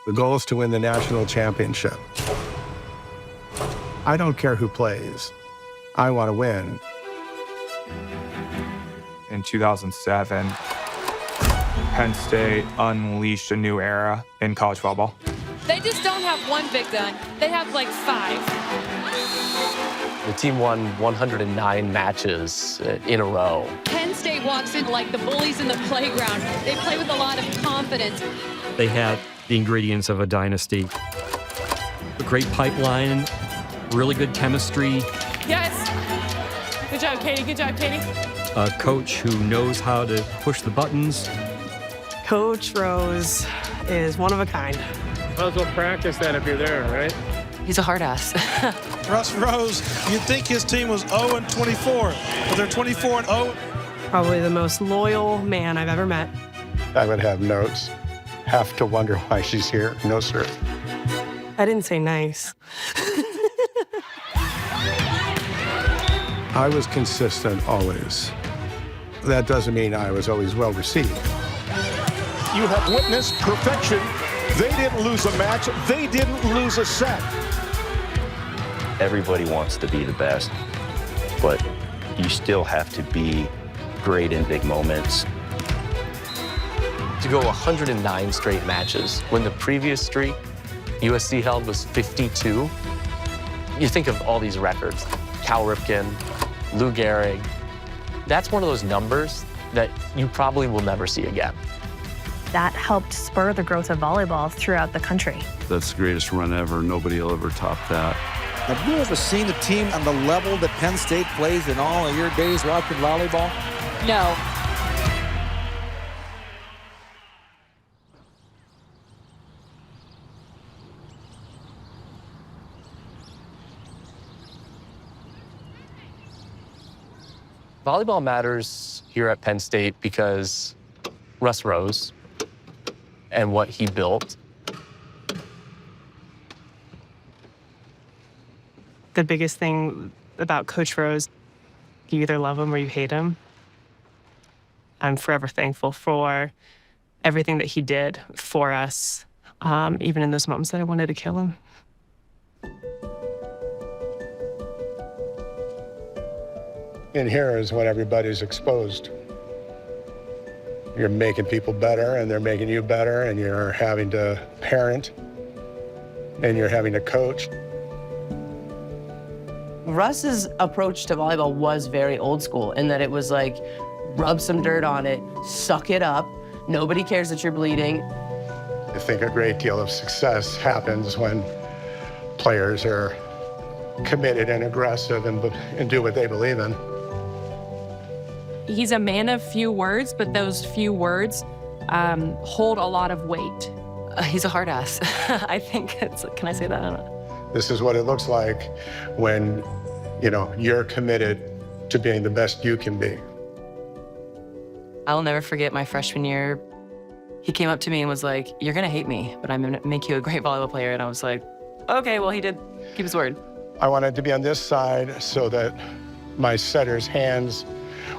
The goal is to win the national championship. I don't care who plays. I want to win. In 2007, Penn State unleashed a new era in college volleyball. They just don't have one big gun. They have like 5. The team won 109 matches in a row. Penn State walks in like the bullies in the playground. They play with a lot of confidence. They had the ingredients of a dynasty. A great pipeline, really good chemistry. Yes. Good job, Katie. Good job, Katie. A coach who knows how to push the buttons. Coach Rose is one of a kind. Might as well practice that if you're there, right? He's a hard ass. Russ Rose, you'd think his team was 0-24, but they're 24-0. Probably the most loyal man I've ever met. I would have notes. Have to wonder why she's here. No, sir. I didn't say nice. I was consistent always. That doesn't mean I was always well received. You have witnessed perfection. They didn't lose a match. They didn't lose a set. Everybody wants to be the best, but you still have to be great in big moments. To go 109 straight matches when the previous streak USC held was 52. You think of all these records, Cal Ripken, Lou Gehrig. That's one of those numbers that you probably will never see again. That helped spur the growth of volleyball throughout the country. That's the greatest run ever. Nobody will ever top that. Have you ever seen a team on the level that Penn State plays in all of your days watching volleyball? No. Volleyball matters here at Penn State because Russ Rose and what he built. The biggest thing about Coach Rose, you either love him or you hate him. I'm forever thankful for everything that he did for us, even in those moments that I wanted to kill him. In here is when everybody's exposed. You're making people better, and they're making you better, and you're having to parent, and you're having to coach. Russ's approach to volleyball was very old school in that it was like, rub some dirt on it, suck it up, nobody cares that you're bleeding. I think a great deal of success happens when players are committed and aggressive and do what they believe in. He's a man of few words, but those few words hold a lot of weight. He's a hard ass. I think it's, can I say that? I don't know. This is what it looks like when, you're committed to being the best you can be. I'll never forget my freshman year. He came up to me and was like, "You're gonna hate me, but I'm gonna make you a great volleyball player." And I was like, okay, well, he did keep his word. I wanted to be on this side so that my setter's hands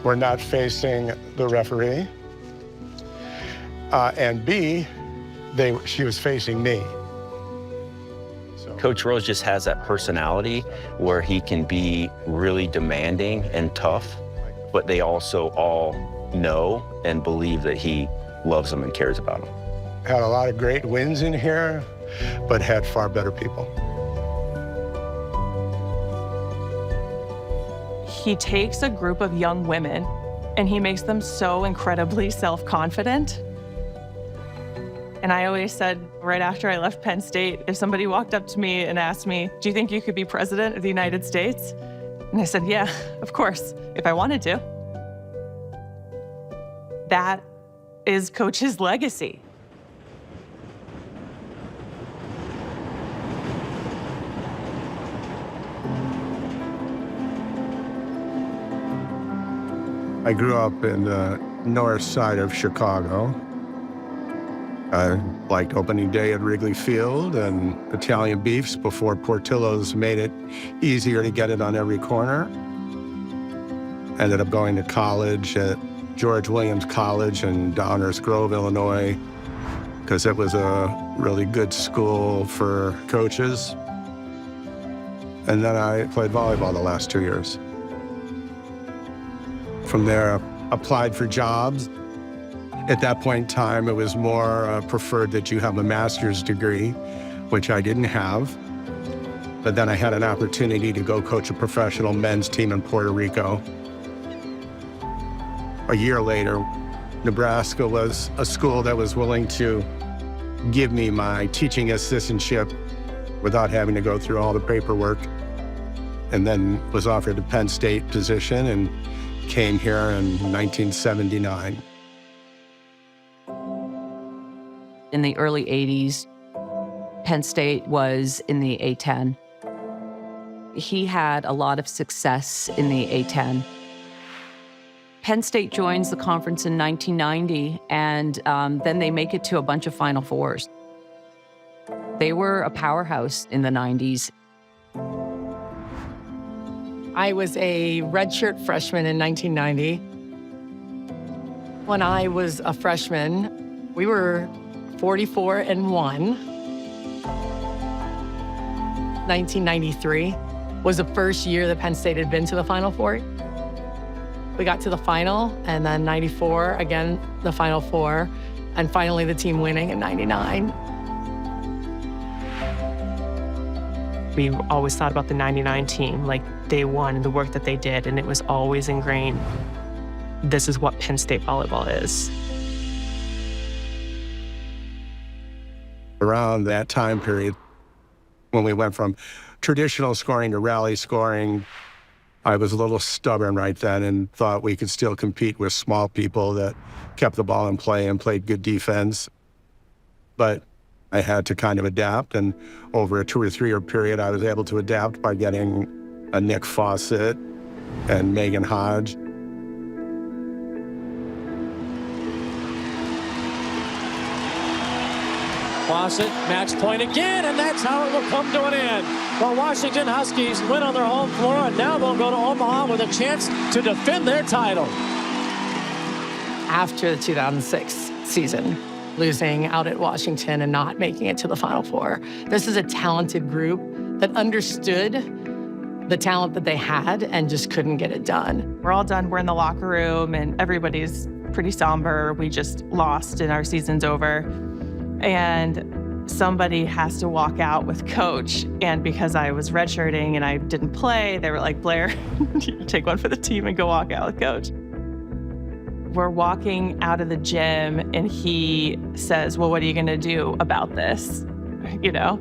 were not facing the referee. And B, she was facing me. Coach Rose just has that personality where he can be really demanding and tough, but they also all know and believe that he loves them and cares about them. Had a lot of great wins in here, but had far better people. He takes a group of young women and he makes them so incredibly self-confident. And I always said, right after I left Penn State, if somebody walked up to me and asked me, "Do you think you could be president of the United States?" And I said, "Yeah, of course, if I wanted to." That is Coach's legacy. I grew up in the north side of Chicago. I liked opening day at Wrigley Field and Italian beefs before Portillo's made it easier to get it on every corner. Ended up going to college at George Williams College in Downers Grove, Illinois. because it was a really good school for coaches. And then I played volleyball the last 2 years. From there, applied for jobs. At that point in time, it was more preferred that you have a master's degree, which I didn't have. But then I had an opportunity to go coach a professional men's team in Puerto Rico. A year later, Nebraska was a school that was willing to give me my teaching assistantship without having to go through all the paperwork, and then was offered a Penn State position and came here in 1979. In the early 80s, Penn State was in the A10. He had a lot of success in the A10. Penn State joins the conference in 1990, and then they make it to a bunch of Final Fours. They were a powerhouse in the 90s. I was a redshirt freshman in 1990. When I was a freshman, we were 44-1. 1993 was the first year that Penn State had been to the Final Four. We got to the final, and then 94, again, the Final Four, and finally the team winning in 99. We always thought about the 99 team, like day one, and the work that they did, and it was always ingrained. This is what Penn State volleyball is. Around that time period, when we went from traditional scoring to rally scoring, I was a little stubborn right then and thought we could still compete with small people that kept the ball in play and played good defense. But I had to kind of adapt, and over a 2 or 3 year period, I was able to adapt by getting a Nick Fawcett and Megan Hodge. Fawcett, match point again, and that's how it will come to an end. The Washington Huskies win on their home floor, and now they'll go to Omaha with a chance to defend their title. After the 2006 season, losing out at Washington and not making it to the Final Four, this is a talented group that understood the talent that they had and just couldn't get it done. We're all done. We're in the locker room, and everybody's pretty somber. We just lost, and our season's over. And somebody has to walk out with coach. And because I was redshirting and I didn't play, they were like, Blair, you take one for the team and go walk out with coach. We're walking out of the gym, and he says, well, what are you gonna do about this? You know?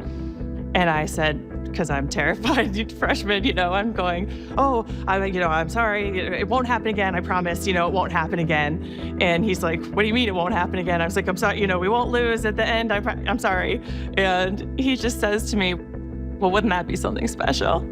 And I said, because I'm terrified, freshman, you know, I'm going, oh, I'm sorry, it won't happen again, I promise, it won't happen again. And he's like, what do you mean it won't happen again? I was like, I'm sorry, we won't lose at the end, I'm sorry. And he just says to me, well, wouldn't that be something special?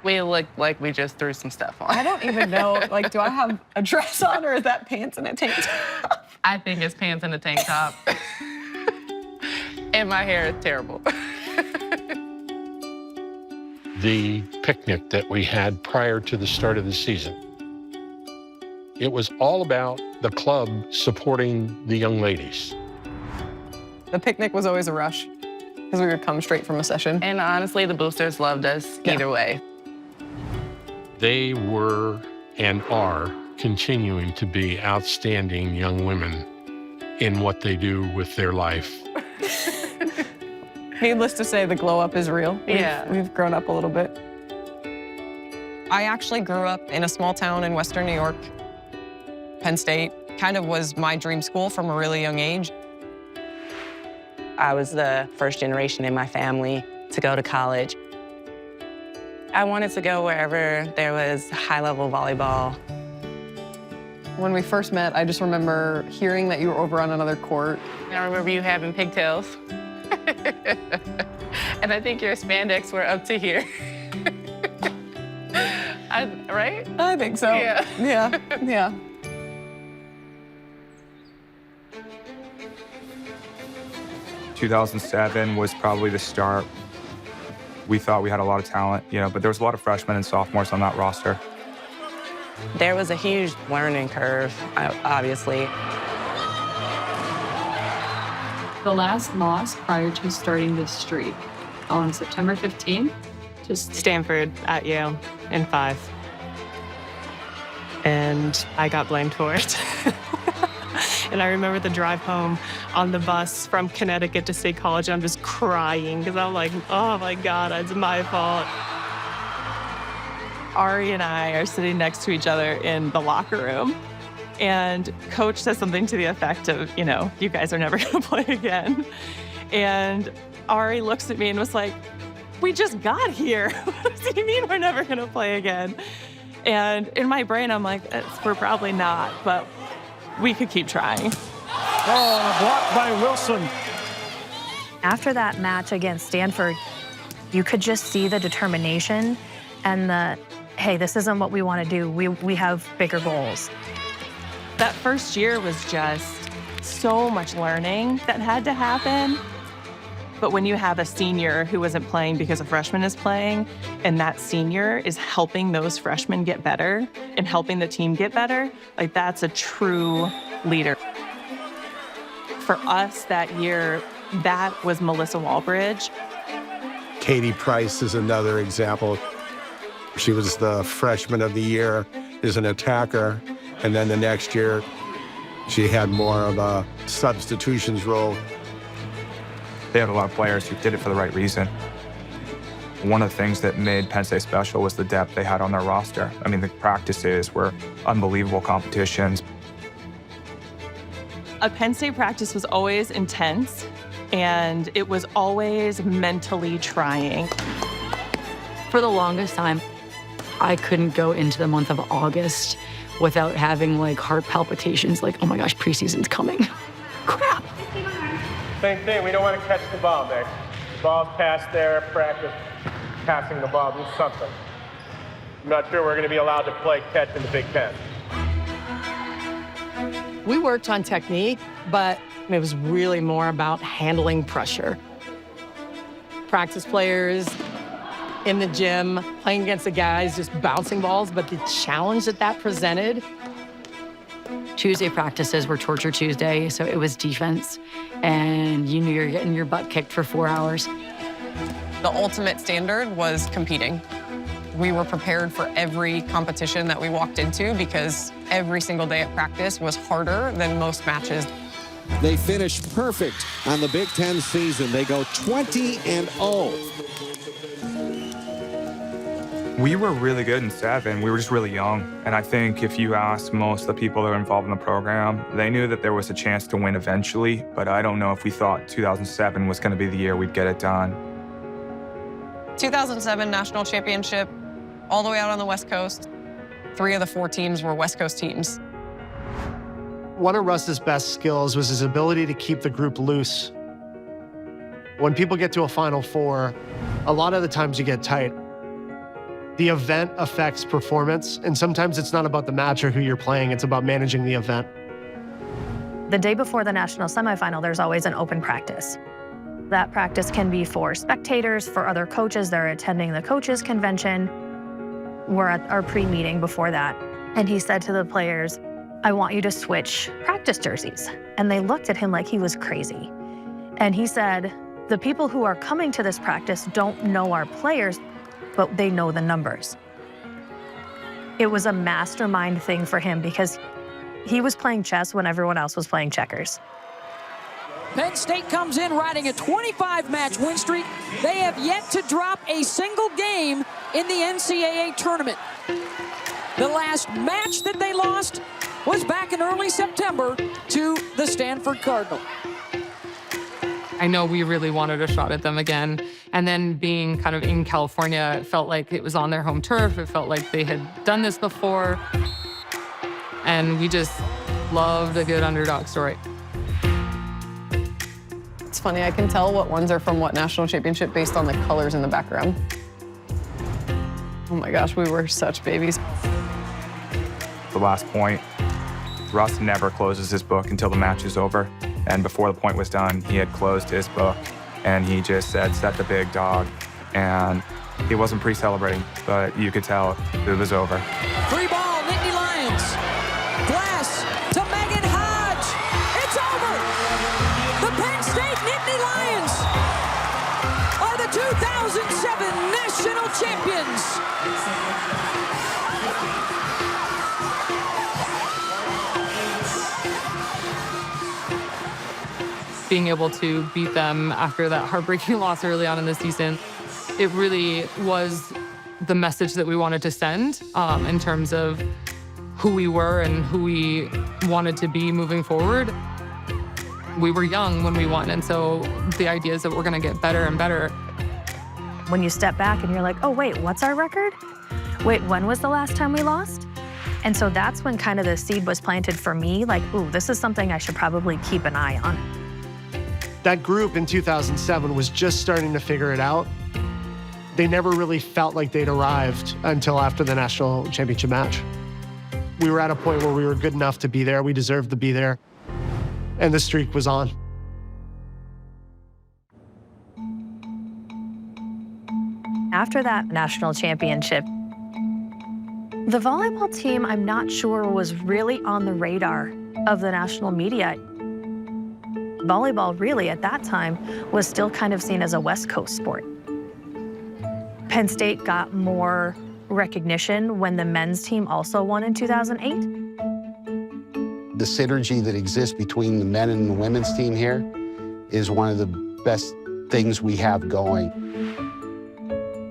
We look like we just threw some stuff on. I don't even know, do I have a dress on, or is that pants and a tank top? I think it's pants and a tank top. And my hair is terrible. The picnic that we had prior to the start of the season, it was all about the club supporting the young ladies. The picnic was always a rush because we would come straight from a session. And honestly, the boosters loved us either way. They were and are continuing to be outstanding young women in what they do with their life. Needless to say, the glow up is real. We've grown up a little bit. I actually grew up in a small town in Western New York. Penn State kind of was my dream school from a really young age. I was the first generation in my family to go to college. I wanted to go wherever there was high-level volleyball. When we first met, I just remember hearing that you were over on another court. I remember you having pigtails. And I think your spandex were up to here. Right? I think so. Yeah. Yeah. 2007 was probably the start We thought we had a lot of talent, but there was a lot of freshmen and sophomores on that roster. There was a huge learning curve, obviously. The last loss prior to starting this streak on September 15th, just Stanford at Yale in 5. And I got blamed for it. And I remember the drive home on the bus from Connecticut to State College. I'm just crying because I'm like, oh my God, it's my fault. Ari and I are sitting next to each other in the locker room. And coach says something to the effect of, you guys are never going to play again. And Ari looks at me and was like, we just got here. What does he mean we're never going to play again? And in my brain, I'm like, we're probably not, but we could keep trying. Oh, blocked by Wilson. After that match against Stanford, you could just see the determination and the, hey, this isn't what we want to do. We have bigger goals. That first year was just so much learning that had to happen. But when you have a senior who isn't playing because a freshman is playing, and that senior is helping those freshmen get better and helping the team get better, like that's a true leader. For us that year, that was Melissa Walbridge. Katie Price is another example. She was the freshman of the year as an attacker, and then the next year, she had more of a substitutions role. They had a lot of players who did it for the right reason. One of the things that made Penn State special was the depth they had on their roster. I mean, the practices were unbelievable competitions. A Penn State practice was always intense, and it was always mentally trying. for the longest time, I couldn't go into the month of August without having like heart palpitations, like, oh my gosh, preseason's coming. Crap. Same thing, we don't want to catch the ball, Nick. The ball's passed there, practice passing the ball, do something. I'm not sure we're going to be allowed to play catch in the Big Ten. We worked on technique, but it was really more about handling pressure. Practice players in the gym, playing against the guys, just bouncing balls, but the challenge that presented. Tuesday practices were Torture Tuesday, so it was defense, and you knew you were getting your butt kicked for 4 hours. The ultimate standard was competing. We were prepared for every competition that we walked into because every single day at practice was harder than most matches. They finished perfect on the Big Ten season. They go 20-0. We were really good in 7. We were just really young. And I think if you ask most of the people that are involved in the program, they knew that there was a chance to win eventually, but I don't know if we thought 2007 was going to be the year we'd get it done. 2007 national championship, all the way out on the West Coast. 3 of the 4 teams were West Coast teams. One of Russ's best skills was his ability to keep the group loose. When people get to a Final Four, a lot of the times you get tight. The event affects performance, and sometimes it's not about the match or who you're playing, it's about managing the event. The day before the national semifinal, there's always an open practice. That practice can be for spectators, for other coaches that are attending the coaches convention. We're at our pre-meeting before that, and he said to the players, I want you to switch practice jerseys. And they looked at him like he was crazy. And he said, the people who are coming to this practice don't know our players, but they know the numbers. It was a mastermind thing for him because he was playing chess when everyone else was playing checkers. Penn State comes in riding a 25-match win streak. They have yet to drop a single game in the NCAA tournament. The last match that they lost was back in early September to the Stanford Cardinal. I know we really wanted a shot at them again. And then being kind of in California, it felt like it was on their home turf. It felt like they had done this before. And we just loved a good underdog story. It's funny, I can tell what ones are from what national championship based on the colors in the background. Oh my gosh, we were such babies. The last point, Russ never closes his book until the match is over. And before the point was done, he had closed his book and he just said, set the big dog. and he wasn't pre-celebrating, but you could tell it was over. Free ball, Nittany Lions. Glass to Megan Hodge. It's over. The Penn State Nittany Lions are the 2007 national champions. Being able to beat them after that heartbreaking loss early on in the season, it really was the message that we wanted to send in terms of who we were and who we wanted to be moving forward. We were young when we won, and so the idea is that we're gonna get better and better. When you step back and you're like, oh, wait, what's our record? Wait, when was the last time we lost? And so that's when kind of the seed was planted for me, like, ooh, this is something I should probably keep an eye on. That group in 2007 was just starting to figure it out. They never really felt like they'd arrived until after the national championship match. We were at a point where we were good enough to be there. We deserved to be there. And the streak was on. After that national championship, the volleyball team, I'm not sure, was really on the radar of the national media. Volleyball really at that time was still kind of seen as a West Coast sport. Penn State got more recognition when the men's team also won in 2008. The synergy that exists between the men and the women's team here is one of the best things we have going.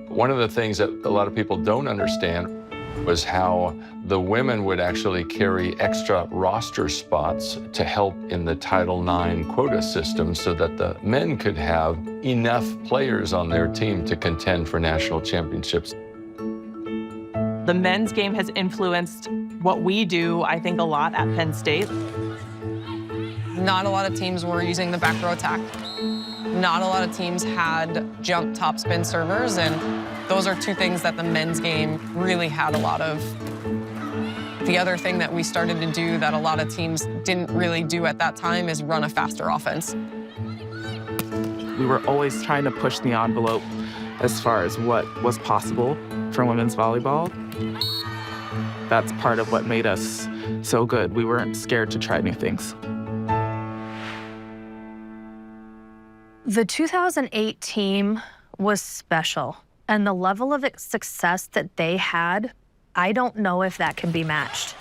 One of the things that a lot of people don't understand was how the women would actually carry extra roster spots to help in the Title IX quota system so that the men could have enough players on their team to contend for national championships. The men's game has influenced what we do, I think, a lot at Penn State. Not a lot of teams were using the back row attack. Not a lot of teams had jump topspin servers, and those are two things that the men's game really had a lot of. The other thing that we started to do that a lot of teams didn't really do at that time is run a faster offense. We were always trying to push the envelope as far as what was possible for women's volleyball. That's part of what made us so good. We weren't scared to try new things. The 2008 team was special, and the level of success that they had, I don't know if that can be matched.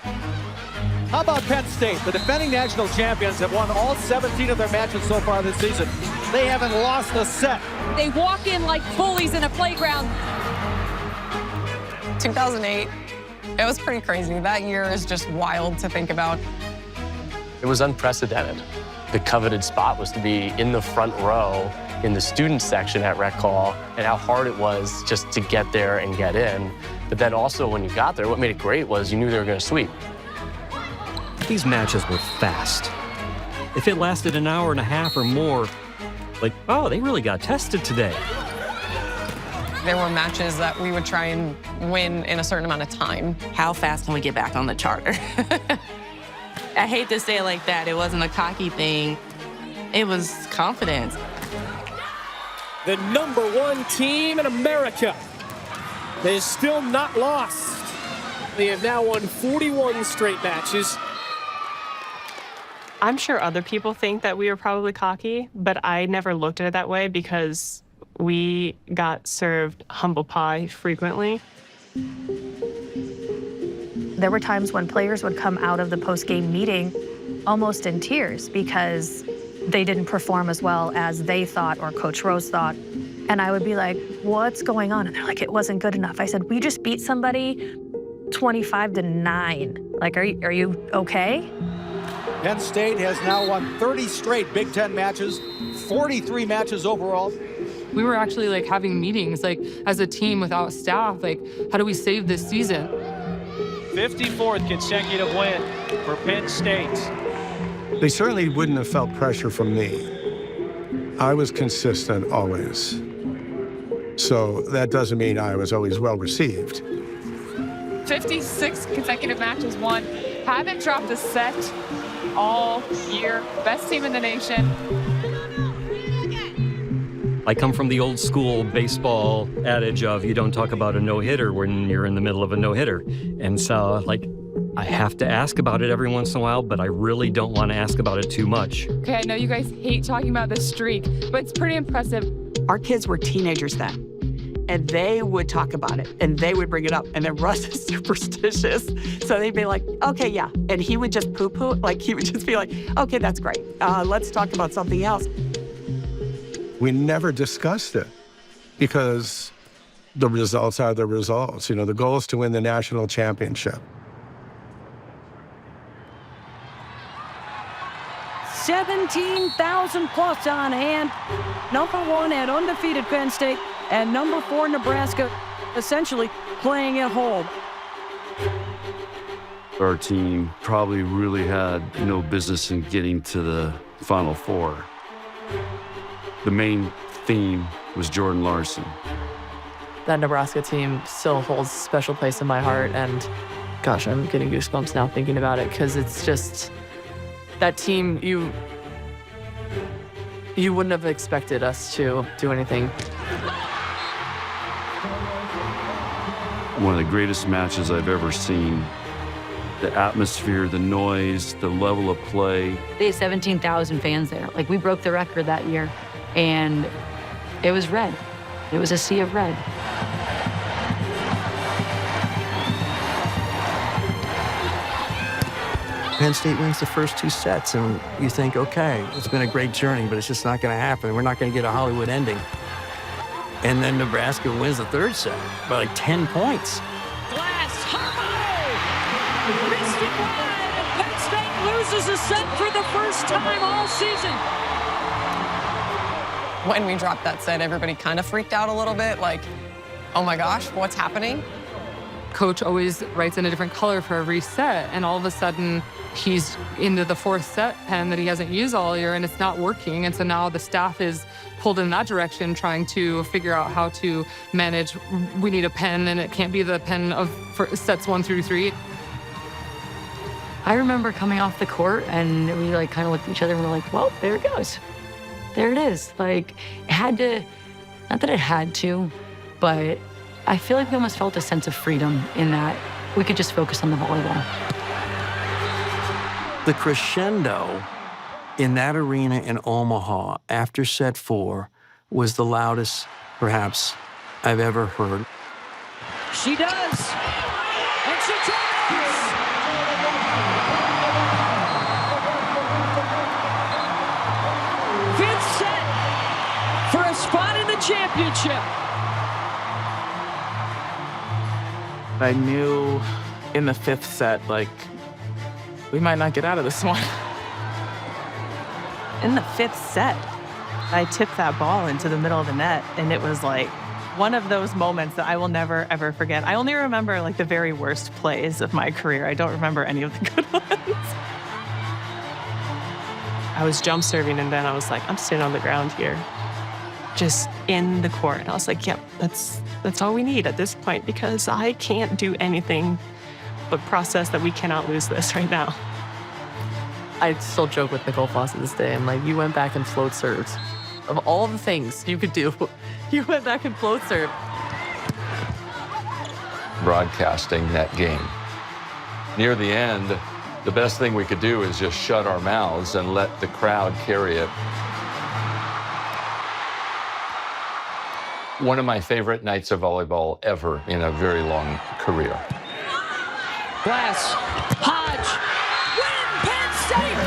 How about Penn State? The defending national champions have won all 17 of their matches so far this season. They haven't lost a set. They walk in like bullies in a playground. 2008, it was pretty crazy. That year is just wild to think about. It was unprecedented. The coveted spot was to be in the front row in the student section at Rec Hall, and how hard it was just to get there and get in. But then also when you got there, what made it great was you knew they were going to sweep. These matches were fast. If it lasted an hour and a half or more, like, oh, they really got tested today. There were matches that we would try and win in a certain amount of time. How fast can we get back on the charter? I hate to say it like that. It wasn't a cocky thing. It was confidence. The #1 team in America is still not lost. They have now won 41 straight matches. I'm sure other people think that we were probably cocky, but I never looked at it that way because we got served humble pie frequently. There were times when players would come out of the post-game meeting almost in tears because they didn't perform as well as they thought or Coach Rose thought. And I would be like, what's going on? And they're like, it wasn't good enough. I said, we just beat somebody 25-9. Like, are you okay? Penn State has now won 30 straight Big Ten matches, 43 matches overall. We were actually like having meetings like as a team without staff, like how do we save this season? 54th consecutive win for Penn State. They certainly wouldn't have felt pressure from me. I was consistent always. So that doesn't mean I was always well received. 56 consecutive matches won. Haven't dropped a set all year. Best team in the nation. I come from the old school baseball adage of you don't talk about a no-hitter when you're in the middle of a no-hitter. And so, like, I have to ask about it every once in a while, but I really don't want to ask about it too much. Okay, I know you guys hate talking about this streak, but it's pretty impressive. Our kids were teenagers then, and they would talk about it, and they would bring it up, and then Russ is superstitious, so they'd be like, okay, yeah, and he would just poo-poo, like he would just be like, okay, that's great, let's talk about something else. We never discussed it because the results are the results. You know, the goal is to win the national championship. 17,000 plus on hand. Number 1 at undefeated Penn State and number 4 Nebraska, essentially playing at home. Our team probably really had no business in getting to the Final Four. The main theme was Jordan Larson. That Nebraska team still holds a special place in my heart, and gosh, I'm getting goosebumps now thinking about it, because it's just that team, you wouldn't have expected us to do anything. One of the greatest matches I've ever seen. The atmosphere, the noise, the level of play. They had 17,000 fans there. Like, we broke the record that year, and it was red. It was a sea of red. Penn State wins the first 2 sets, and you think, okay, it's been a great journey, but it's just not going to happen. We're not going to get a Hollywood ending. And then Nebraska wins the 3rd set by like 10 points. Glass, Harbaugh! Missed it wide, and Penn State loses a set for the first time all season. When we dropped that set, everybody kind of freaked out a little bit, like, oh my gosh, what's happening? Coach always writes in a different color for every set, and all of a sudden he's into the 4th set pen that he hasn't used all year, and it's not working. And so now the staff is pulled in that direction, trying to figure out how to manage. We need a pen, and it can't be the pen of sets 1 through 3. I remember coming off the court, and we like kind of looked at each other and we're like, well, there it goes. There it is. Like, it had to, not that it had to, but I feel like we almost felt a sense of freedom in that we could just focus on the volleyball. The crescendo in that arena in Omaha after set 4 was the loudest, perhaps, I've ever heard. She does, and she tries! Fifth set for a spot in the championship. I knew in the 5th set, like, we might not get out of this one. In the 5th set, I tipped that ball into the middle of the net, and it was like one of those moments that I will never, ever forget. I only remember like the very worst plays of my career. I don't remember any of the good ones. I was jump serving, and then I was like, I'm sitting on the ground here, just in the court. I was like, yep, that's all we need at this point, because I can't do anything but process that we cannot lose this right now. I still joke with Nicole Foss to this day. I'm like, you went back and float served. Of all the things you could do, you went back and float served. Broadcasting that game. Near the end, the best thing we could do is just shut our mouths and let the crowd carry it. One of my favorite nights of volleyball ever in a very long career. Glass, Hodge, win Penn State!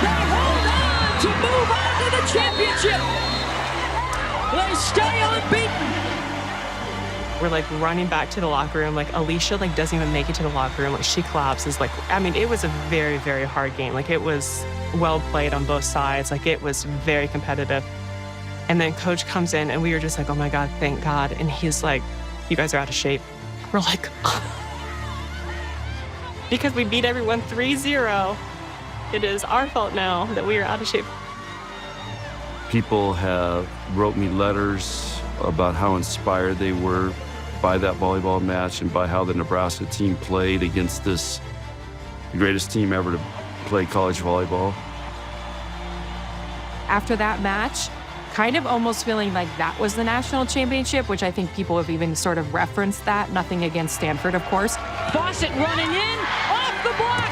They hold on to move on to the championship! They stay unbeaten! We're like running back to the locker room. Like Alicia like doesn't even make it to the locker room. Like she collapses. Like, I mean, it was a very, very hard game. Like it was well played on both sides. Like it was very competitive. And then coach comes in and we were just like, oh my God, thank God. And he's like, you guys are out of shape. We're like, because we beat everyone 3-0. It is our fault now that we are out of shape. People have wrote me letters about how inspired they were by that volleyball match and by how the Nebraska team played against the greatest team ever to play college volleyball. After that match, kind of almost feeling like that was the national championship, which I think people have even sort of referenced that. Nothing against Stanford, of course. Fawcett running in, off the block.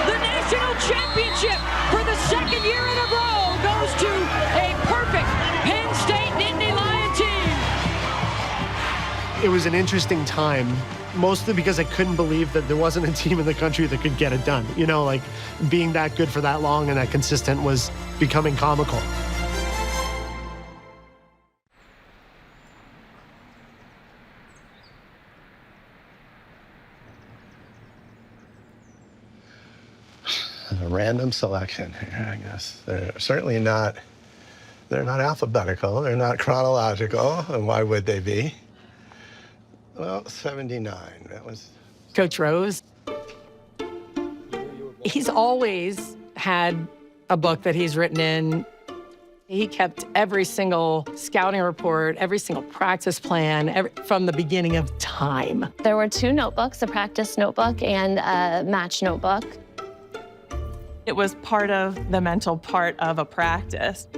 The national championship for the second year in a row goes to a perfect Penn State Nittany Lion team. It was an interesting time, mostly because I couldn't believe that there wasn't a team in the country that could get it done. You know, like being that good for that long and that consistent was becoming comical. A random selection here, I guess. They're certainly not, they're not alphabetical, they're not chronological, and why would they be? Well, 79, that was... Coach Rose, he's always had a book that he's written in. He kept every single scouting report, every single practice plan, from the beginning of time. There were 2 notebooks, a practice notebook and a match notebook. It was part of the mental part of a practice.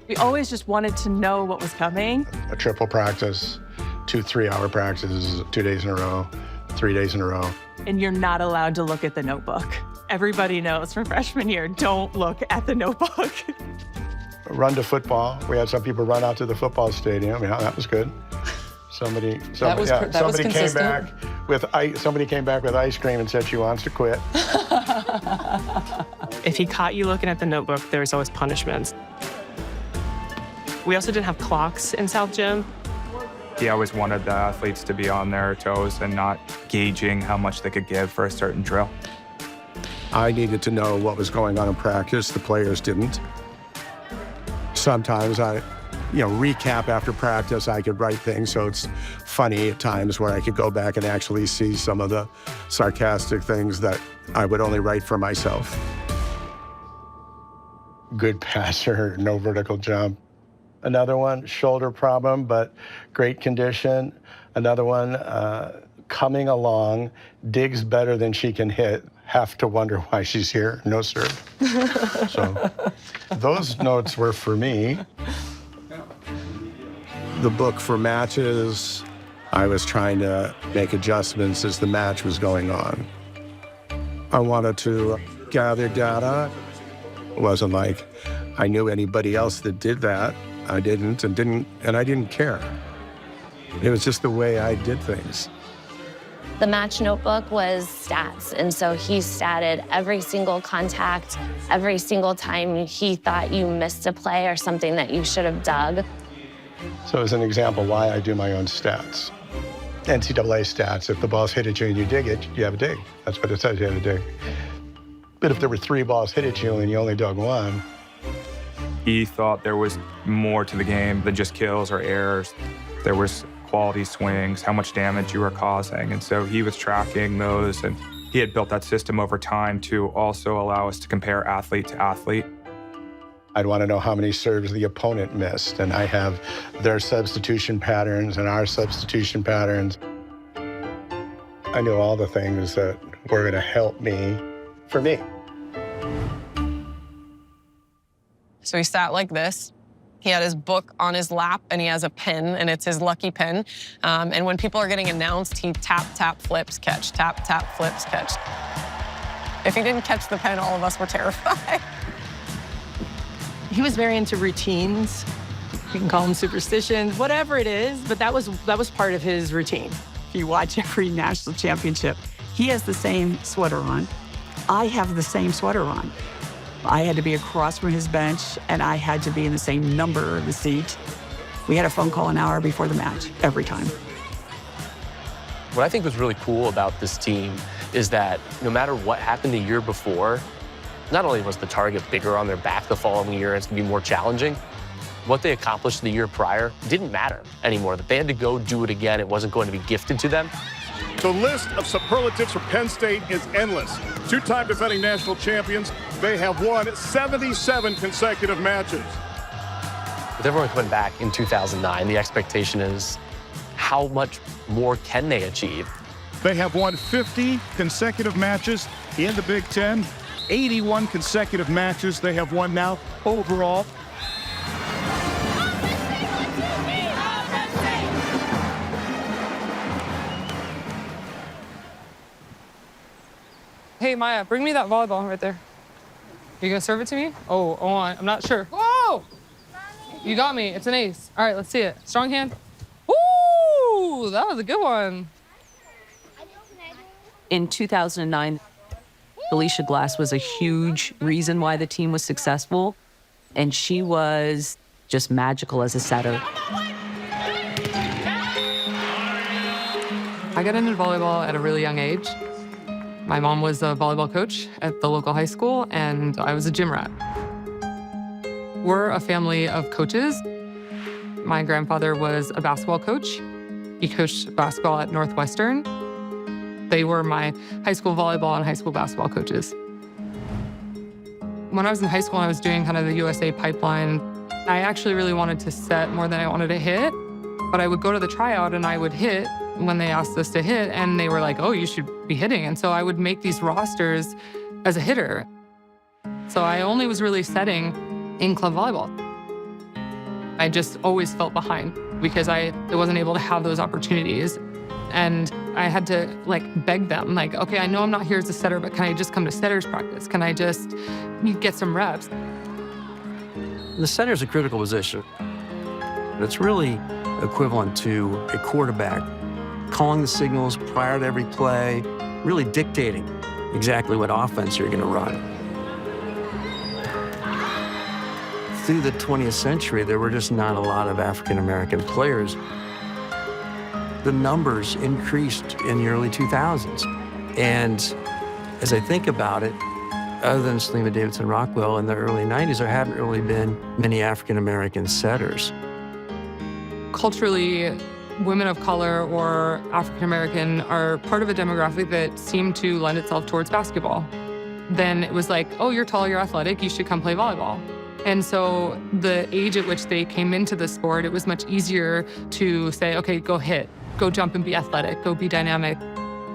We always just wanted to know what was coming. A triple practice, 2 3-hour practices, 2 days in a row, 3 days in a row. And you're not allowed to look at the notebook. Everybody knows from freshman year, don't look at the notebook. Run to football. We had some people run out to the football stadium. Yeah, that was good. Somebody came back with ice cream and said she wants to quit. If he caught you looking at the notebook, there was always punishments. We also didn't have clocks in South Gym. He always wanted the athletes to be on their toes and not gauging how much they could give for a certain drill. I needed to know what was going on in practice. The players didn't. Sometimes I, recap after practice. I could write things, so it's funny at times where I could go back and actually see some of the sarcastic things that I would only write for myself. Good passer, no vertical jump. Another one, shoulder problem, but great condition. Another one, coming along, digs better than she can hit. Have to wonder why she's here, no serve. So those notes were for me. The book for matches, I was trying to make adjustments as the match was going on. I wanted to gather data. It wasn't like I knew anybody else that did that. I didn't, and I didn't care. It was just the way I did things. The match notebook was stats, and so he statted every single contact, every single time he thought you missed a play or something that you should have dug. So as an example, why I do my own stats. NCAA stats, if the ball's hit at you and you dig it, you have a dig. That's what it says, you have a dig. But if there were 3 balls hit at you and you only dug 1. He thought there was more to the game than just kills or errors. There was quality swings, how much damage you were causing. And so he was tracking those, and he had built that system over time to also allow us to compare athlete to athlete. I'd want to know how many serves the opponent missed, and I have their substitution patterns and our substitution patterns. I knew all the things that were going to help me for me. So he sat like this. He had his book on his lap, and he has a pen, and it's his lucky pen. And when people are getting announced, he tap, tap, flips, catch, tap, tap, flips, catch. If he didn't catch the pen, all of us were terrified. He was very into routines. You can call them superstitions, whatever it is, but that was part of his routine. If you watch every national championship, he has the same sweater on. I have the same sweater on. I had to be across from his bench, and I had to be in the same number of the seat. We had a phone call an hour before the match, every time. What I think was really cool about this team is that no matter what happened the year before, not only was the target bigger on their back the following year and it's gonna be more challenging, what they accomplished the year prior didn't matter anymore. That they had to go do it again. It wasn't going to be gifted to them. The list of superlatives for Penn State is endless. 2-time defending national champions, they have won 77 consecutive matches. With everyone coming back in 2009, the expectation is how much more can they achieve? They have won 50 consecutive matches in the Big Ten, 81 consecutive matches they have won now overall. Hey, Maya, bring me that volleyball right there. You gonna serve it to me? Oh, I'm not sure. Whoa! You got me. It's an ace. All right, let's see it. Strong hand. Woo! That was a good one. In 2009, Alicia Glass was a huge reason why the team was successful, and she was just magical as a setter. I got into volleyball at a really young age. My mom was a volleyball coach at the local high school, and I was a gym rat. We're a family of coaches. My grandfather was a basketball coach. He coached basketball at Northwestern. They were my high school volleyball and high school basketball coaches. When I was in high school, I was doing kind of the USA pipeline. I actually really wanted to set more than I wanted to hit, but I would go to the tryout and I would hit when they asked us to hit, and they were like, oh, you should be hitting. And so I would make these rosters as a hitter. So I only was really setting in club volleyball. I just always felt behind because I wasn't able to have those opportunities. And I had to beg them, okay, I know I'm not here as a setter, but can I just come to setter's practice? Can I just get some reps? The setter's a critical position. It's really equivalent to a quarterback, calling the signals prior to every play, really dictating exactly what offense you're going to run. Through the 20th century, there were just not a lot of African-American players. The numbers increased in the early 2000s. And as I think about it, other than Selima Davidson Rockwell in the early 90s, there haven't really been many African-American setters. Culturally, women of color or African-American are part of a demographic that seemed to lend itself towards basketball. Then it was like, oh, you're tall, you're athletic, you should come play volleyball. And so the age at which they came into the sport, it was much easier to say, okay, go hit, go jump and be athletic, go be dynamic.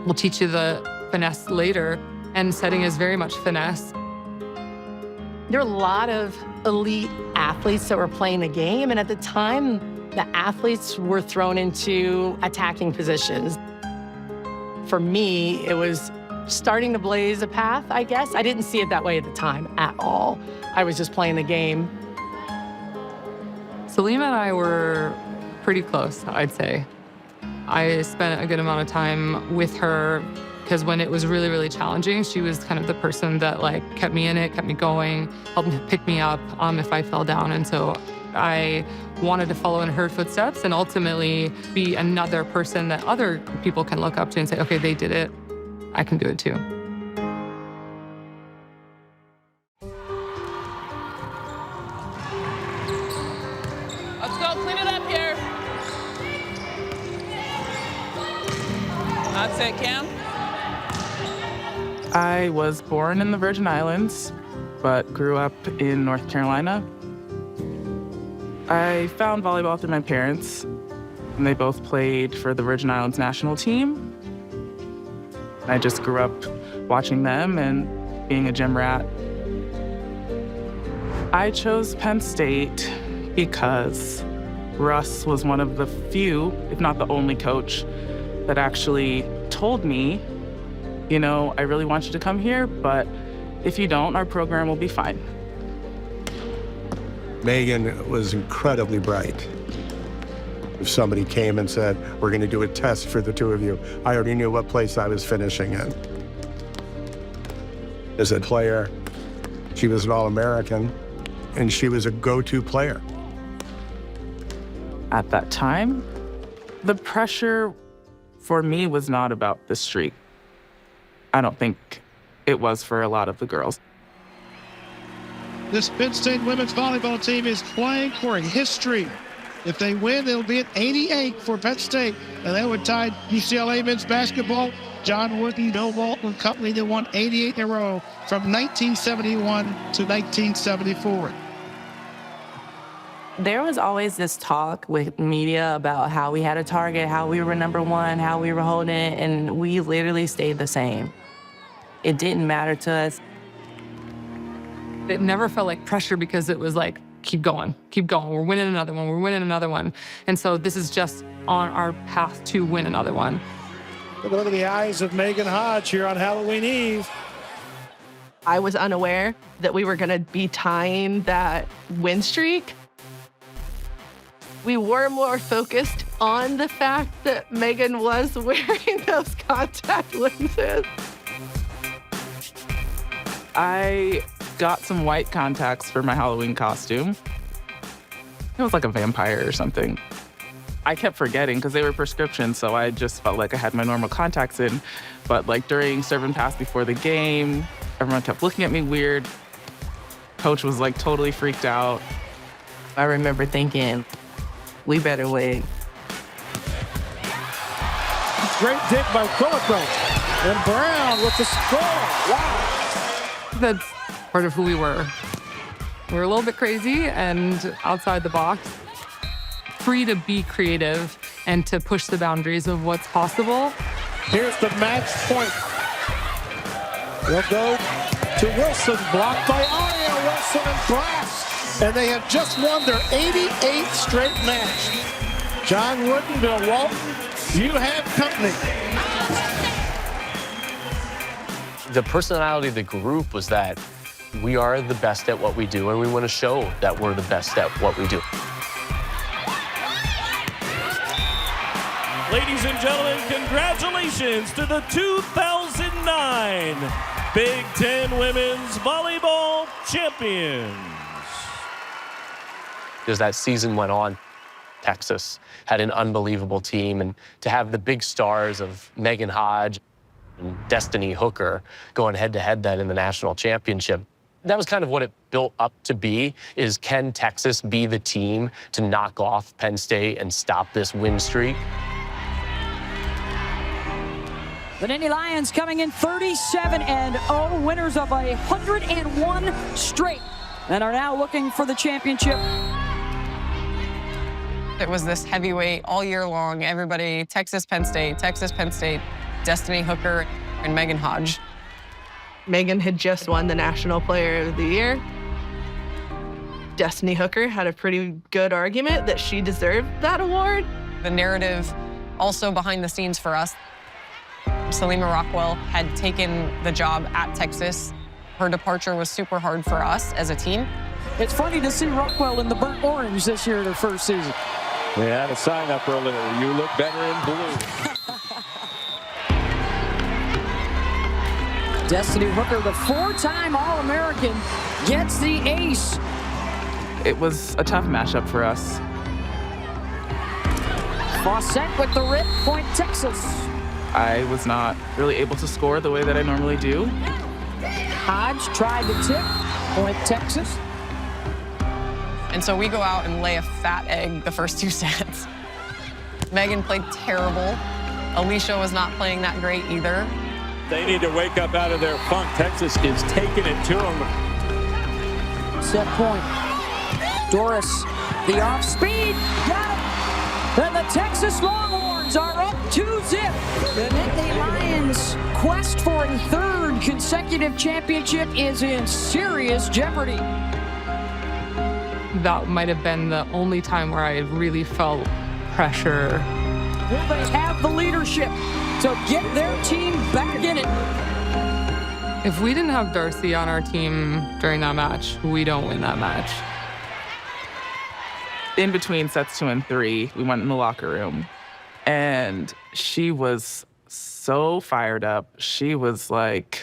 We'll teach you the finesse later. And setting is very much finesse. There were a lot of elite athletes that were playing the game, and at the time, the athletes were thrown into attacking positions. For me, it was starting to blaze a path, I guess. I didn't see it that way at the time at all. I was just playing the game. Selima and I were pretty close, I'd say. I spent a good amount of time with her because when it was really, really challenging, she was kind of the person that kept me in it, kept me going, helped me pick me up if I fell down. And so I wanted to follow in her footsteps and ultimately be another person that other people can look up to and say, okay, they did it, I can do it too. Let's go clean it up here. That's it, Cam. I was born in the Virgin Islands, but grew up in North Carolina. I found volleyball through my parents, and they both played for the Virgin Islands national team. I just grew up watching them and being a gym rat. I chose Penn State because Russ was one of the few, if not the only coach, that actually told me, I really want you to come here, but if you don't, our program will be fine. Megan was incredibly bright. If somebody came and said, we're going to do a test for the two of you, I already knew what place I was finishing in. As a player, she was an All-American, and she was a go-to player. At that time, the pressure for me was not about the streak. I don't think it was for a lot of the girls. This Penn State women's volleyball team is playing for history. If they win, it'll be at 88 for Penn State, and that would tie UCLA men's basketball. John Wooden, Bill Walton Company that won 88 in a row from 1971 to 1974. There was always this talk with media about how we had a target, how we were number one, how we were holding it, and we literally stayed the same. It didn't matter to us. It never felt like pressure because it was keep going, we're winning another one, we're winning another one. And so this is just on our path to win another one. Look at the eyes of Megan Hodge here on Halloween Eve. I was unaware that we were going to be tying that win streak. We were more focused on the fact that Megan was wearing those contact lenses. I got some white contacts for my Halloween costume. It was like a vampire or something. I kept forgetting because they were prescriptions, so I just felt like I had my normal contacts in. But like during serve and pass before the game, everyone kept looking at me weird. Coach was like totally freaked out. I remember thinking, we better win. Great dig by Quilico. And Brown with the score. Wow. That's part of who we were. We were a little bit crazy and outside the box. Free to be creative and to push the boundaries of what's possible. Here's the match point. They'll go to Wilson, blocked by Aria. Wilson and Brass. And they have just won their 88th straight match. John Wooden, Bill Walton, you have company. The personality of the group was that we are the best at what we do, and we want to show that we're the best at what we do. Ladies and gentlemen, congratulations to the 2009 Big Ten Women's Volleyball Champions. As that season went on, Texas had an unbelievable team, and to have the big stars of Megan Hodge and Destiny Hooker going head-to-head then in the national championship, that was kind of what it built up to be, is can Texas be the team to knock off Penn State and stop this win streak? The Nittany Lions coming in 37-0, winners of 101 straight, and are now looking for the championship. It was this heavyweight all year long. Everybody, Texas, Penn State, Destiny Hooker, and Megan Hodge. Megan had just won the National Player of the Year. Destiny Hooker had a pretty good argument that she deserved that award. The narrative also behind the scenes for us. Salima Rockwell had taken the job at Texas. Her departure was super hard for us as a team. It's funny to see Rockwell in the burnt orange this year in her first season. We had a sign up earlier. You look better in blue. Destiny Hooker, the four-time All-American, gets the ace. It was a tough matchup for us. Fawcett with the rip, point Texas. I was not really able to score the way that I normally do. Hodge tried to tip, point Texas. And so we go out and lay a fat egg the first two sets. Megan played terrible. Alicia was not playing that great either. They need to wake up out of their funk. Texas is taking it to them. Set point. Doris, the off speed, got it. And the Texas Longhorns are up 2-zip. The Nittany Lions' quest for a third consecutive championship is in serious jeopardy. That might have been the only time where I really felt pressure. Will they have the leadership to get their team back in it? If we didn't have Darcy on our team during that match, we don't win that match. In between sets 2 and 3, we went in the locker room, and she was so fired up. She was like,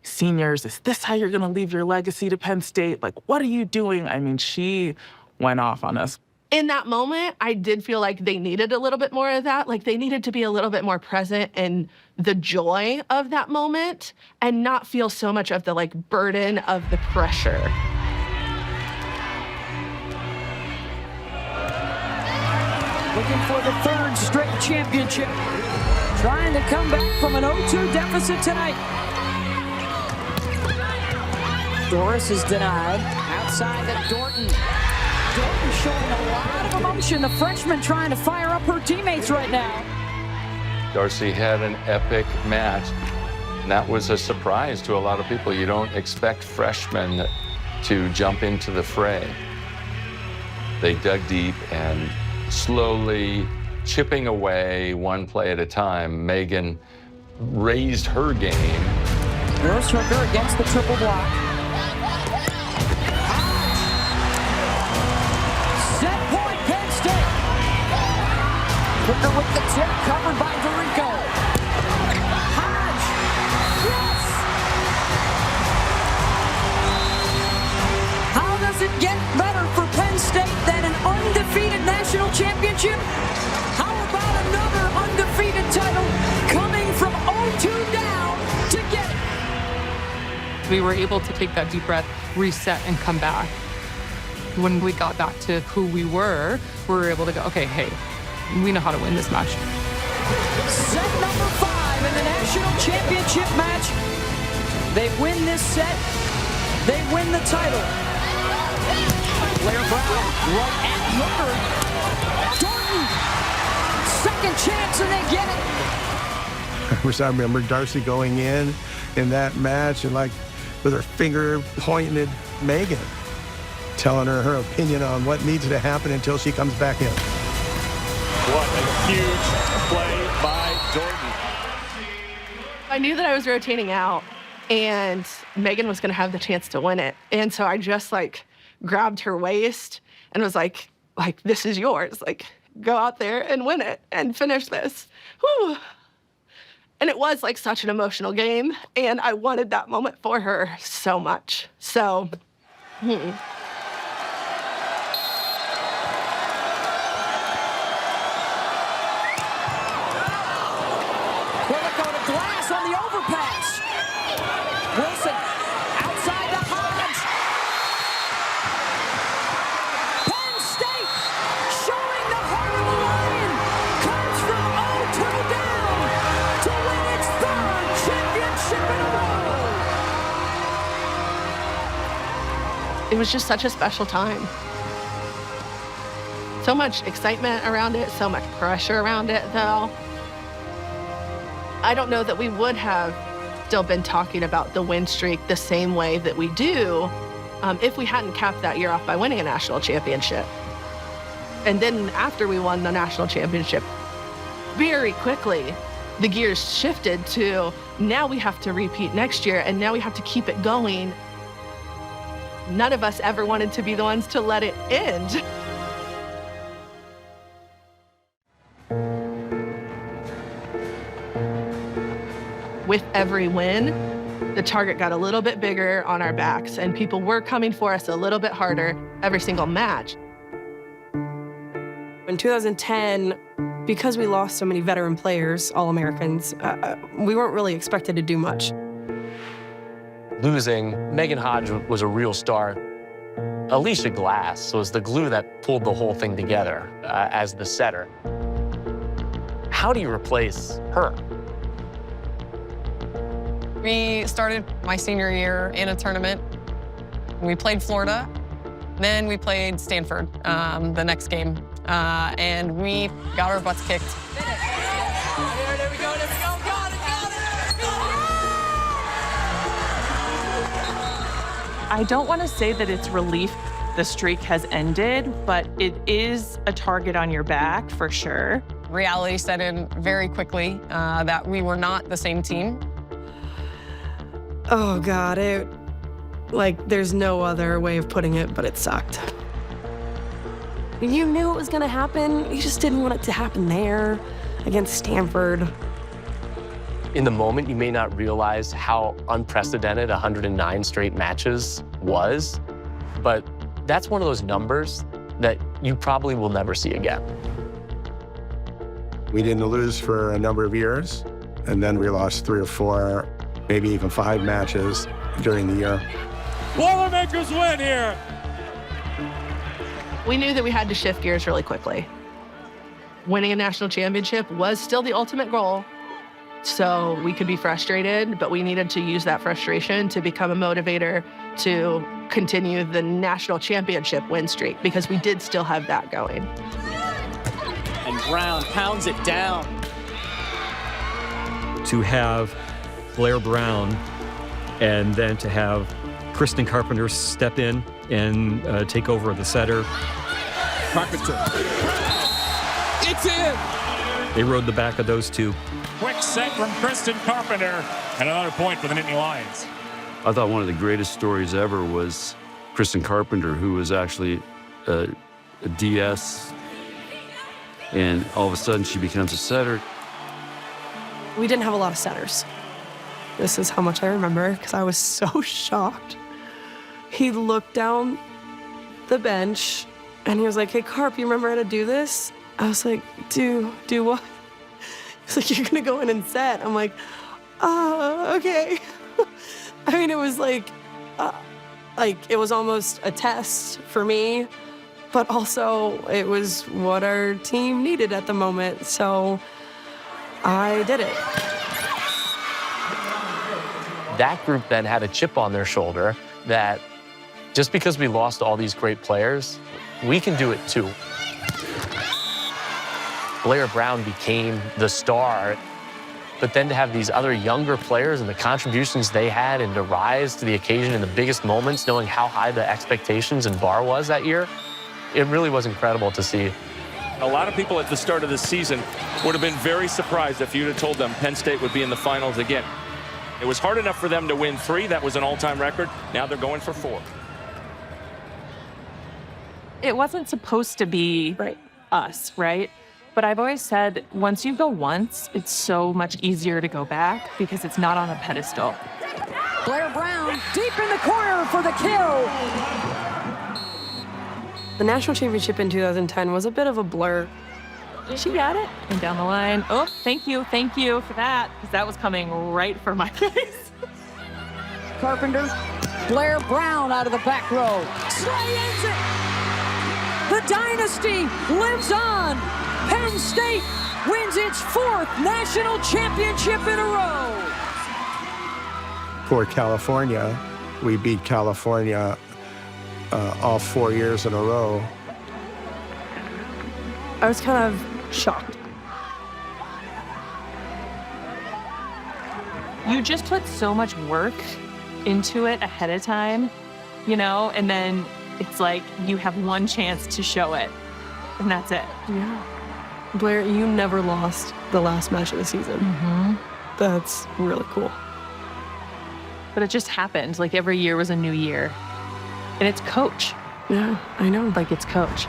seniors, is this how you're gonna leave your legacy to Penn State? Like, what are you doing? I mean, she went off on us. In that moment, I did feel like they needed a little bit more of that. Like they needed to be a little bit more present in the joy of that moment and not feel so much of the like burden of the pressure. Looking for the third straight championship. Trying to come back from an 0-2 deficit tonight. Doris is denied. Outside to Dorton. Dorton showing a lot of emotion. The freshman trying to fire up her teammates right now. Darcy had an epic match. And that was a surprise to a lot of people. You don't expect freshmen to jump into the fray. They dug deep and slowly chipping away one play at a time, Megan raised her game. Here's Hooker against the triple block. Set point, Penn State. Hooker with the tip, covered by Dorico. Hodge, yes! How does it get better for Penn State than an undefeated national championship? How about another undefeated title coming from 0-2 down to get it? We were able to take that deep breath, reset, and come back. When we got back to who we were able to go, okay, hey, we know how to win this match. Set number 5 in the national championship match. They win this set. They win the title. Blair Brown right at Hooker. Dorton, second chance, and they get it. I remember Darcy going in that match and like with her finger pointing at Megan, telling her opinion on what needs to happen until she comes back in. What a huge play by Dorton. I knew that I was rotating out and Megan was going to have the chance to win it. And so I just like grabbed her waist and was like, this is yours. Like, go out there and win it and finish this. Whew. And it was like such an emotional game. And I wanted that moment for her so much. So, Glass on the overpass. Wilson outside to Hodge. Penn State showing the heart of the Lion. Comes from 0-2 down to win its 3rd championship in a row. it was just such a special time. So much excitement around it, so much pressure around it, though. I don't know that we would have still been talking about the win streak the same way that we do if we hadn't capped that year off by winning a national championship. And then after we won the national championship, very quickly, the gears shifted to now we have to repeat next year, and now we have to keep it going. None of us ever wanted to be the ones to let it end. With every win, the target got a little bit bigger on our backs, and people were coming for us a little bit harder every single match. In 2010, because we lost so many veteran players, All-Americans, we weren't really expected to do much. Losing, Megan Hodge was a real star. Alicia Glass was the glue that pulled the whole thing together as the setter. How do you replace her? We started my senior year in a tournament. We played Florida, then we played Stanford the next game, and we got our butts kicked. I don't want to say that it's relief the streak has ended, but it is a target on your back for sure. Reality set in very quickly that we were not the same team. Oh God, there's no other way of putting it, but it sucked. You knew it was gonna happen. You just didn't want it to happen there against Stanford. In the moment, you may not realize how unprecedented 109 straight matches was, but that's one of those numbers that you probably will never see again. We didn't lose for a number of years, and then we lost 3 or 4, maybe even 5 matches during the year. Boilermakers win here. We knew that we had to shift gears really quickly. Winning a national championship was still the ultimate goal. So we could be frustrated, but we needed to use that frustration to become a motivator to continue the national championship win streak, because we did still have that going. And Brown pounds it down. To have Blair Brown and then to have Kristen Carpenter step in and take over the setter. Carpenter. It's in. They rode the back of those two. Quick set from Kristen Carpenter, and another point for the Nittany Lions. I thought one of the greatest stories ever was Kristen Carpenter, who was actually a DS, and all of a sudden she becomes a setter. We didn't have a lot of setters. This is how much I remember, because I was so shocked. He looked down the bench, and he was like, "Hey, Carp, you remember how to do this?" I was like, do what? He's like, "You're gonna go in and set." I'm like, okay. I mean, it was like it was almost a test for me, but also it was what our team needed at the moment, so I did it. That group then had a chip on their shoulder that just because we lost all these great players, we can do it too. Blair Brown became the star, but then to have these other younger players and the contributions they had and to rise to the occasion in the biggest moments, knowing how high the expectations and bar was that year, it really was incredible to see. A lot of people at the start of the season would have been very surprised if you'd have told them Penn State would be in the finals again. It was hard enough for them to win 3. That was an all-time record. Now they're going for 4. It wasn't supposed to be us, right? But I've always said, once you go once, it's so much easier to go back because it's not on a pedestal. Blair Brown deep in the corner for the kill. The national championship in 2010 was a bit of a blur. She got it. And down the line, oh, thank you for that, because that was coming right for my face. Carpenter, Blair Brown out of the back row. Slay ends it. The dynasty lives on. Penn State wins its 4th national championship in a row. For California, we beat California all 4 years in a row. I was kind of shocked. You just put so much work into it ahead of time, you know, and then it's like you have one chance to show it, and that's it. Yeah. Blair, you never lost the last match of the season. Mm-hmm. That's really cool. But it just happened. Like every year was a new year. And it's coach. Yeah, I know. Like it's coach.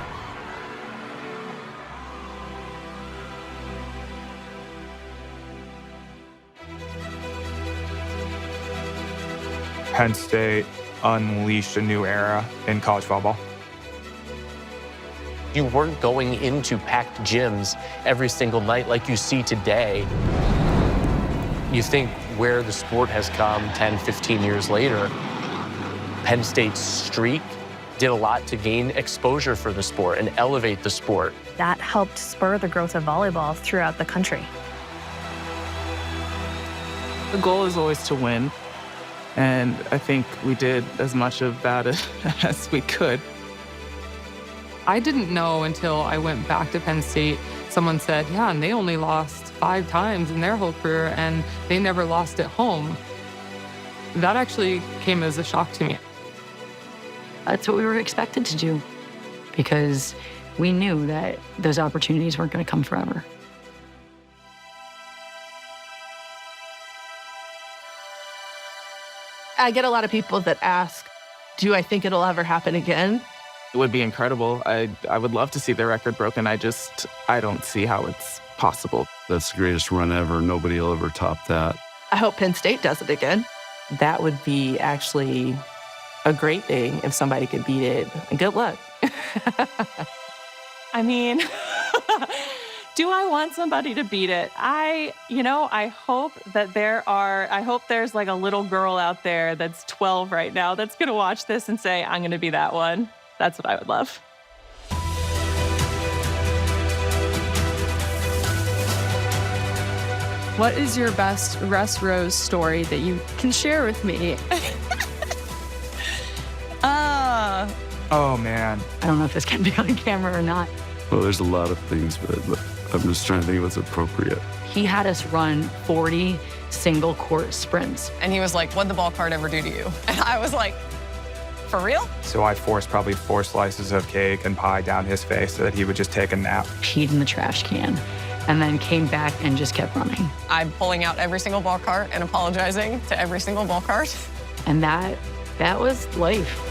Penn State unleashed a new era in college volleyball. You weren't going into packed gyms every single night like you see today. You think where the sport has come 10, 15 years later, Penn State's streak did a lot to gain exposure for the sport and elevate the sport. That helped spur the growth of volleyball throughout the country. The goal is always to win, and I think we did as much of that as we could. I didn't know until I went back to Penn State. Someone said, yeah, and they only lost 5 times in their whole career, and they never lost at home. That actually came as a shock to me. That's what we were expected to do, because we knew that those opportunities weren't going to come forever. I get a lot of people that ask, do I think it'll ever happen again? It would be incredible. I would love to see the record broken. I don't see how it's possible. That's the greatest run ever. Nobody will ever top that. I hope Penn State does it again. That would be actually a great thing if somebody could beat it. And good luck. I mean, do I want somebody to beat it? I hope that I hope there's like a little girl out there that's 12 right now that's gonna watch this and say, I'm gonna be that one. That's what I would love. What is your best Russ Rose story that you can share with me? Oh, man. I don't know if this can be on camera or not. Well, there's a lot of things, but I'm just trying to think what's appropriate. He had us run 40 single court sprints. And he was like, what'd the ball card ever do to you? And I was like, for real? So I forced probably 4 slices of cake and pie down his face so that he would just take a nap. Peed in the trash can. and then came back and just kept running. I'm pulling out every single ball cart and apologizing to every single ball cart. And that was life.